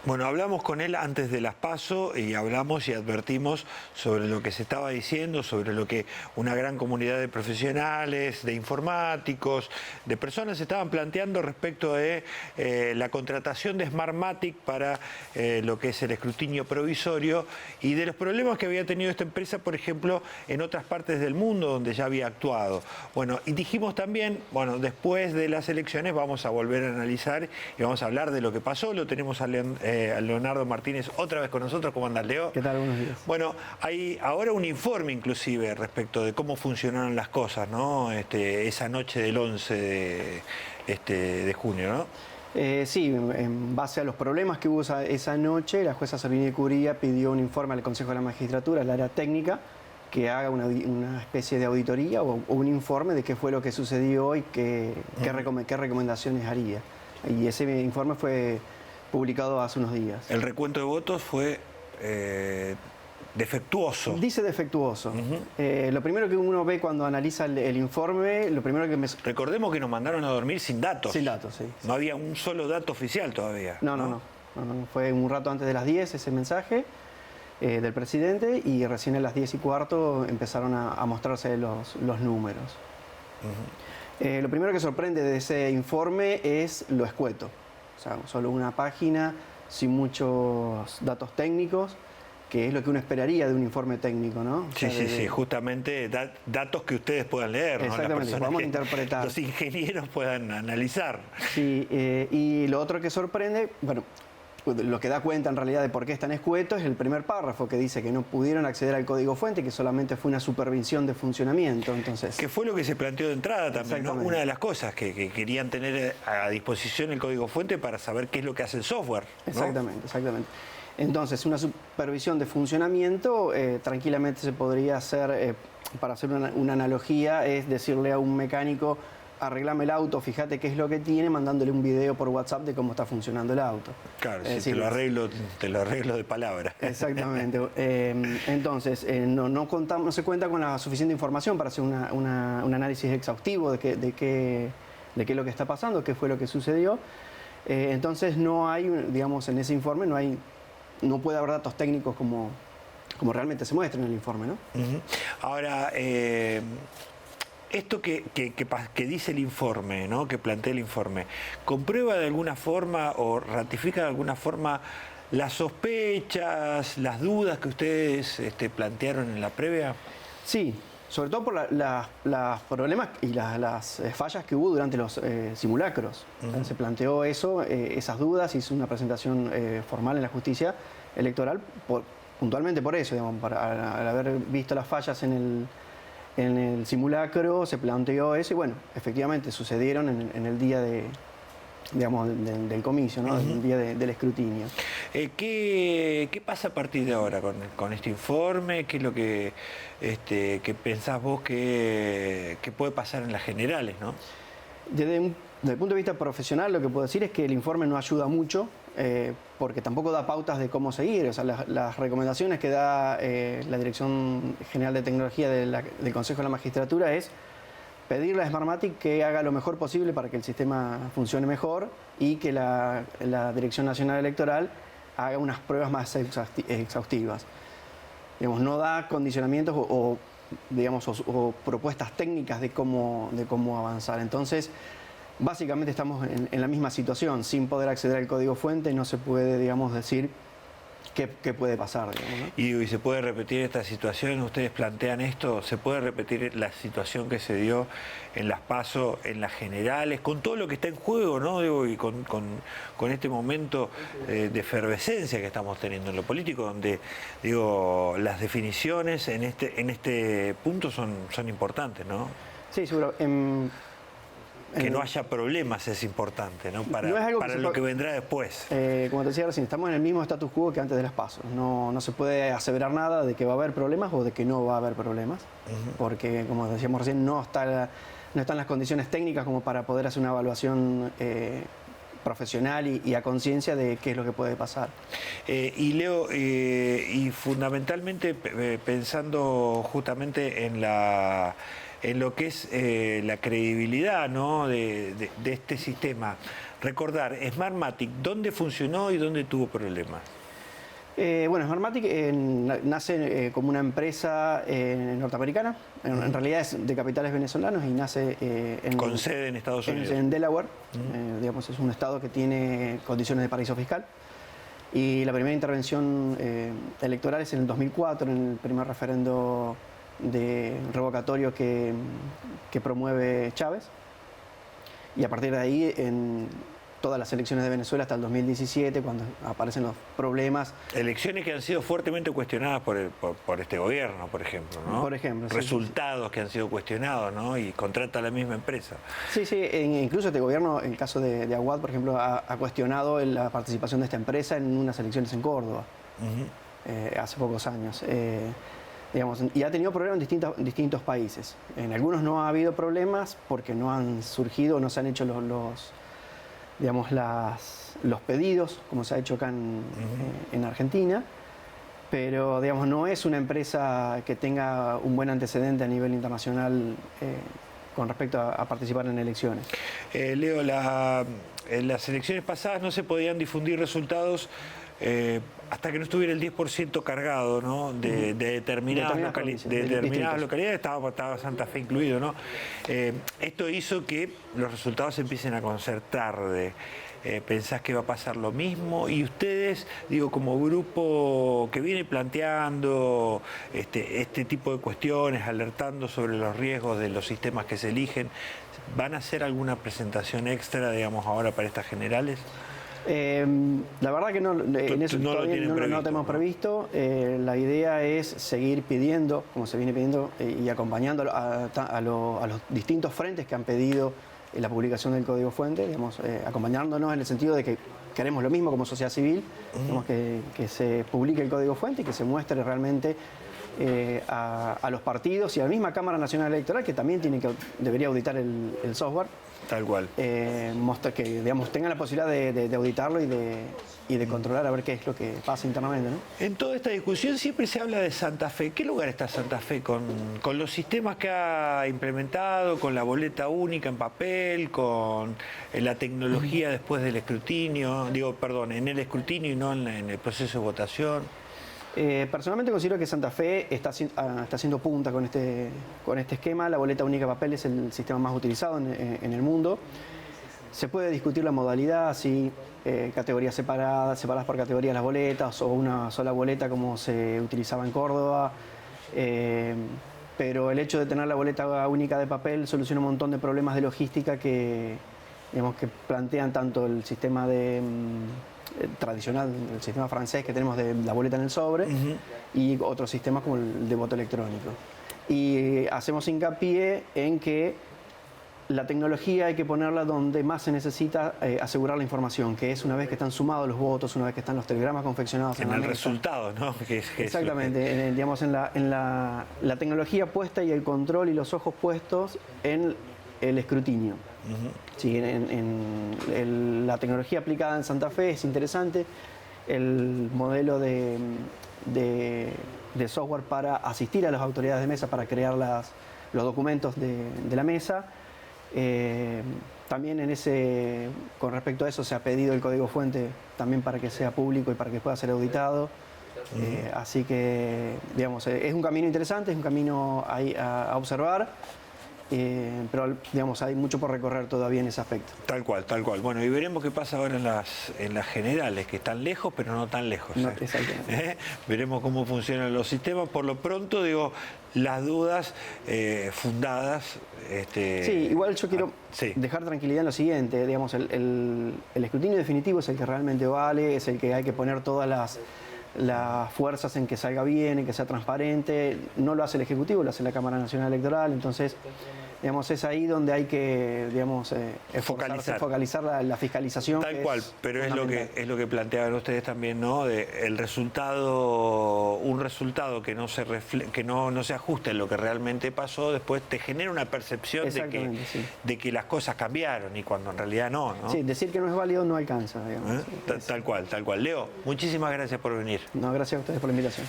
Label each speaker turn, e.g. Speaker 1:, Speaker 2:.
Speaker 1: Bueno, hablamos con él antes de las PASO y hablamos y advertimos sobre lo que se estaba diciendo, sobre lo que una gran comunidad de profesionales, de informáticos, de personas estaban planteando respecto de la contratación de Smartmatic para lo que es el escrutinio provisorio y de los problemas que había tenido esta empresa, por ejemplo, en otras partes del mundo donde ya había actuado. Bueno, y dijimos también, bueno, después de las elecciones vamos a volver a analizar y vamos a hablar de lo que pasó. Lo tenemos a Leonardo Martínez otra vez con nosotros. ¿Cómo andás, Leo?
Speaker 2: ¿Qué tal? Buenos días.
Speaker 1: Bueno, hay ahora un informe inclusive respecto de cómo funcionaron las cosas, ¿no? Esa noche del 11 de junio, ¿no?
Speaker 2: Sí, en base a los problemas que hubo esa noche, la jueza Servini Curía pidió un informe al Consejo de la Magistratura, al área técnica, que haga una especie de auditoría o un informe de qué fue lo que sucedió y qué recomendaciones haría. Y ese informe fue publicado hace unos días.
Speaker 1: El recuento de votos fue defectuoso.
Speaker 2: Dice defectuoso. Lo primero que uno ve cuando analiza el informe, lo primero que me...
Speaker 1: Recordemos que nos mandaron a dormir sin datos.
Speaker 2: Sin datos, sí.
Speaker 1: No había un solo dato oficial todavía.
Speaker 2: No. Fue un rato antes de las 10 ese mensaje del presidente y recién a las 10:15 empezaron a mostrarse los números. Lo primero que sorprende de ese informe es lo escueto. O sea, solo una página sin muchos datos técnicos, que es lo que uno esperaría de un informe técnico, ¿no? O sea,
Speaker 1: sí, justamente datos que ustedes puedan leer, ¿no?
Speaker 2: Exactamente, podemos interpretar.
Speaker 1: Los ingenieros puedan analizar.
Speaker 2: Sí, y lo otro que sorprende, bueno, lo que da cuenta en realidad de por qué es tan escueto es el primer párrafo que dice que no pudieron acceder al código fuente, que solamente fue una supervisión de funcionamiento. Entonces,
Speaker 1: que fue lo que se planteó de entrada también, ¿no? Una de las cosas que querían tener a disposición el código fuente para saber qué es lo que hace el software, ¿no?
Speaker 2: Exactamente. Entonces, una supervisión de funcionamiento tranquilamente se podría hacer, para hacer una analogía, es decirle a un mecánico: arreglame el auto, fíjate qué es lo que tiene, mandándole un video por WhatsApp de cómo está funcionando el auto.
Speaker 1: Claro, sí, te lo arreglo de palabra.
Speaker 2: Exactamente. Entonces, no se cuenta con la suficiente información para hacer un análisis exhaustivo de qué es lo que está pasando, qué fue lo que sucedió. Entonces, no hay, digamos, en ese informe no puede haber datos técnicos como realmente se muestra en el informe, ¿no?
Speaker 1: Ahora, esto que dice el informe, ¿no? Que plantea el informe, ¿comprueba de alguna forma o ratifica de alguna forma las sospechas, las dudas que ustedes plantearon en la previa?
Speaker 2: Sí, sobre todo por los problemas y las fallas que hubo durante los simulacros. Se planteó eso, esas dudas, hizo una presentación formal en la justicia electoral, puntualmente por eso, digamos, al haber visto las fallas en el simulacro, se planteó eso y bueno, efectivamente sucedieron en el día del comicio, ¿no? El día del escrutinio.
Speaker 1: ¿Qué pasa a partir de ahora con este informe? ¿Qué es lo que pensás vos que puede pasar en las generales, ¿no?
Speaker 2: Desde el punto de vista profesional, lo que puedo decir es que el informe no ayuda mucho, porque tampoco da pautas de cómo seguir. O sea, las recomendaciones que da la Dirección General de Tecnología del Consejo de la Magistratura es pedirle a Smartmatic que haga lo mejor posible para que el sistema funcione mejor y que la Dirección Nacional Electoral haga unas pruebas más exhaustivas. Digamos, no da condicionamientos o propuestas técnicas de cómo avanzar. Entonces, básicamente estamos en la misma situación. Sin poder acceder al código fuente no se puede, digamos, decir qué puede pasar, digamos, ¿no?
Speaker 1: Y se puede repetir esta situación, ustedes plantean esto, se puede repetir la situación que se dio en las PASO, en las generales, con todo lo que está en juego, ¿no? Digo, y con este momento de efervescencia que estamos teniendo en lo político, donde, digo, las definiciones en este punto son importantes, ¿no?
Speaker 2: Sí, seguro.
Speaker 1: Que no haya problemas es importante, ¿no? Para lo que vendrá después.
Speaker 2: Como te decía recién, estamos en el mismo status quo que antes de las PASO. No se puede aseverar nada de que va a haber problemas o de que no va a haber problemas, porque, como decíamos recién, no están las condiciones técnicas como para poder hacer una evaluación profesional y a conciencia de qué es lo que puede pasar.
Speaker 1: Y Leo, y fundamentalmente pensando justamente en lo que es la credibilidad, ¿no? de este sistema. recordar, Smartmatic, ¿dónde funcionó y dónde tuvo problemas?
Speaker 2: Bueno, Smartmatic nace como una empresa norteamericana, en realidad es de capitales venezolanos y nace
Speaker 1: con sede en Estados Unidos.
Speaker 2: En Delaware, digamos, es un estado que tiene condiciones de paraíso fiscal. Y la primera intervención electoral es en el 2004, en el primer referendo revocatorio que promueve Chávez. Y a partir de ahí, en todas las elecciones de Venezuela hasta el 2017, cuando aparecen los problemas.
Speaker 1: Elecciones que han sido fuertemente cuestionadas por este gobierno, por ejemplo, ¿no?
Speaker 2: Por ejemplo.
Speaker 1: Resultados que han sido cuestionados, ¿no? Y contrata la misma empresa.
Speaker 2: Sí, sí, incluso este gobierno, en el caso de Aguad, por ejemplo, ha cuestionado la participación de esta empresa en unas elecciones en Córdoba, hace pocos años. Digamos, y ha tenido problemas en distintos países. En algunos no ha habido problemas porque no han surgido, no se han hecho digamos, los pedidos, como se ha hecho acá en Argentina, pero digamos, no es una empresa que tenga un buen antecedente a nivel internacional con respecto a participar en elecciones.
Speaker 1: Leo, en las elecciones pasadas no se podían difundir resultados hasta que no estuviera el 10% cargado, ¿no? de determinadas localidades, estaba Santa Fe incluido, ¿no? Esto hizo que los resultados se empiecen a conocer tarde. ¿Pensás que va a pasar lo mismo? Y ustedes, digo, como grupo que viene planteando este tipo de cuestiones, alertando sobre los riesgos de los sistemas que se eligen, ¿van a hacer alguna presentación extra, digamos, ahora para estas generales?
Speaker 2: La verdad que no, en eso todavía no tenemos previsto. La idea es seguir pidiendo, como se viene pidiendo, y acompañando a los distintos frentes que han pedido la publicación del Código Fuente, digamos, acompañándonos en el sentido de que queremos lo mismo como sociedad civil, digamos, que se publique el Código Fuente y que se muestre realmente a los partidos y a la misma Cámara Nacional Electoral, que también debería auditar el software.
Speaker 1: Tal cual.
Speaker 2: Que, digamos, tengan la posibilidad de auditarlo y de controlar a ver qué es lo que pasa internamente, ¿no?
Speaker 1: En toda esta discusión siempre se habla de Santa Fe. ¿Qué lugar está Santa Fe con los sistemas que ha implementado, con la boleta única en papel, con la tecnología después del escrutinio? Digo, perdón, en el escrutinio y no en el proceso de votación.
Speaker 2: Personalmente considero que Santa Fe está haciendo punta con este esquema. La boleta única de papel es el sistema más utilizado en el mundo. Se puede discutir la modalidad, si categorías separadas por categorías las boletas o una sola boleta como se utilizaba en Córdoba. Pero el hecho de tener la boleta única de papel soluciona un montón de problemas de logística que plantean tanto el sistema tradicional, el sistema francés que tenemos de la boleta en el sobre, y otros sistemas como el de voto electrónico. Y hacemos hincapié en que la tecnología hay que ponerla donde más se necesita asegurar la información, que es una vez que están sumados los votos, una vez que están los telegramas confeccionados
Speaker 1: en el resultado, ¿no?
Speaker 2: Exactamente, digamos, en la tecnología puesta y el control y los ojos puestos en el escrutinio. Sí, la tecnología aplicada en Santa Fe es interesante. El modelo de software para asistir a las autoridades de mesa para crear los documentos de la mesa. También con respecto a eso se ha pedido el código fuente también para que sea público y para que pueda ser auditado. Así que, digamos, es un camino interesante, es un camino a observar. Pero digamos, hay mucho por recorrer todavía en ese aspecto.
Speaker 1: Tal cual, tal cual. Bueno, y veremos qué pasa ahora en las generales, que están lejos, pero no tan lejos.
Speaker 2: No, exactamente.
Speaker 1: Veremos cómo funcionan los sistemas. Por lo pronto, digo, las dudas fundadas.
Speaker 2: Sí, igual yo quiero dejar tranquilidad en lo siguiente. Digamos, el escrutinio definitivo es el que realmente vale, es el que hay que poner todas las fuerzas en que salga bien, en que sea transparente. No lo hace el Ejecutivo, lo hace la Cámara Nacional Electoral. Entonces, digamos, es ahí donde hay que, digamos, focalizar la fiscalización.
Speaker 1: Tal cual, pero es lo que planteaban ustedes también, ¿no? Un resultado que no se ajuste a lo que realmente pasó, después te genera una percepción de que las cosas cambiaron y cuando en realidad no.
Speaker 2: Sí, decir que no es válido no alcanza, digamos.
Speaker 1: Tal cual, tal cual. Leo, muchísimas gracias por venir.
Speaker 2: No, gracias a ustedes por la invitación.